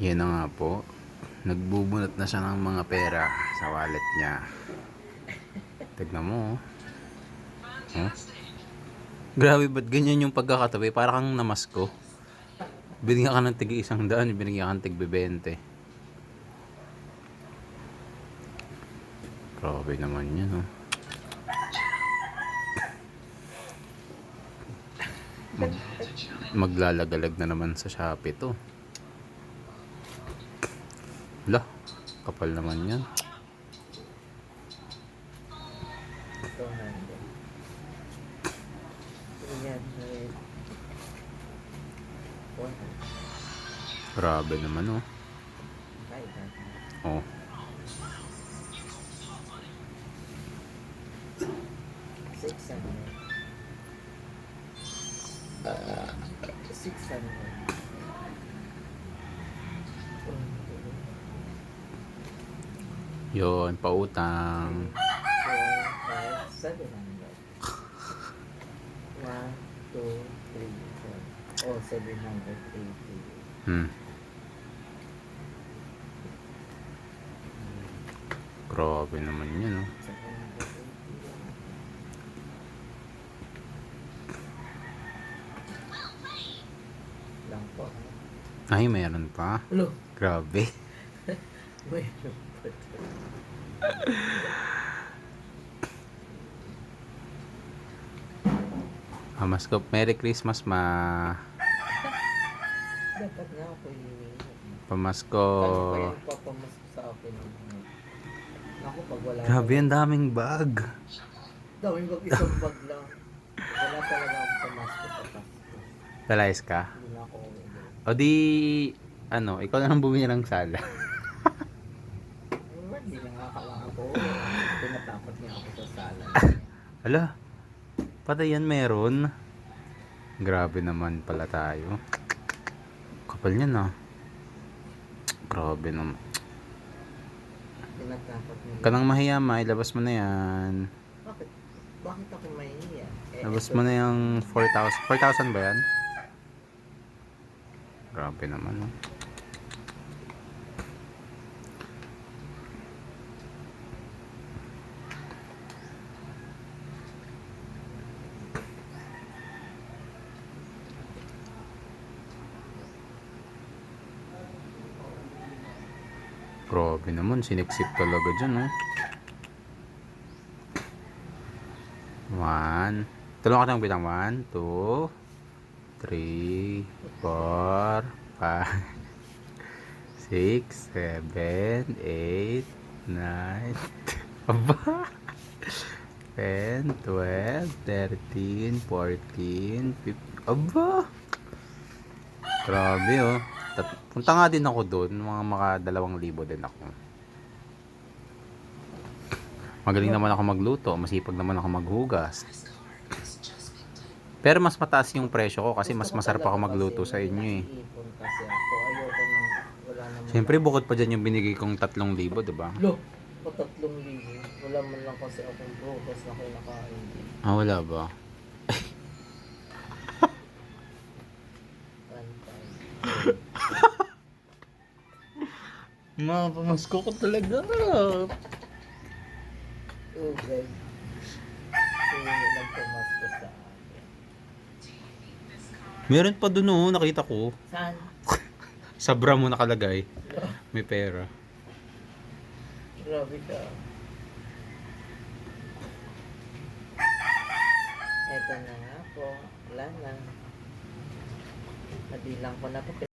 Yan na nga po. Nagbubunot na siya ng mga pera sa wallet niya. Tignan mo. Oh. Grabe, ba't ganyan yung pagkakatabi? Para kang namasko. Binigyan ka ng tig 100, binigyan ka ng tig 20. Grabe naman yun, oh. Maglalagalag na naman sa Shopee to. Lah, kapal naman yan. Grabe naman, oh. Oh. Yun, pautang. 700. 1, 2, 3, 4. Oh, 780. Grabe naman yun, oh. Lang po. Ay, meron pa. Hello. Grabe. Meron pa. Amasko, Merry Christmas, ma. Dapat nga ako yung Pamasko. ano pa yan papamasko sa akin? Ako pag wala. Grabe, ang daming bag. Daming bag, isang bag lang. Wala talaga akong pamasko sa Pasko. Talayas ka? Hindi na ako uwi. O di, ano, ikaw na lang bumili ng sala. Hindi na nga kailangan ako. Tinatakot niya ako sa sala. Ala, patay yan meron. Grabe naman pala tayo. Kapal niya na. Grabe naman. Tinatakot niya. Kanang mahiyama, ilabas mo na yan. Bakit? Bakit ako mahihiya? Labas mo na yung 4,000. 4,000 ba yan? Grabe naman, oh. Grabe naman, siniksip talaga dyan, oh. 1. Tulungan ka ng bitang 1, 2, 3, 4, 5, 6, 7, 8, 9, aba, 10, 12, 13, 14, 15, aba. Grabe, oh. Punta nga din ako doon, mga maka 2,000 din ako. Magaling naman ako magluto, masipag naman ako maghugas. Pero mas mataas yung presyo ko kasi mas masarap ako magluto sa inyo, eh. Kasi ako ayoko nang wala naman. Siyempre bukod pa dyan yung binigay kong 3,000, diba? Lo, o 3,000. Wala man lang kasi akong prutas na kinakain. Ah, wala ba? Ma, pamasko ko talaga. Oh, guys. Nagpamasko sa akin. Meron pa dun, oh, nakita ko. Saan? Sa bra mo nakalagay. May pera. Grabe ka. Eto na nga po. Wala na. Nadilang ko na po.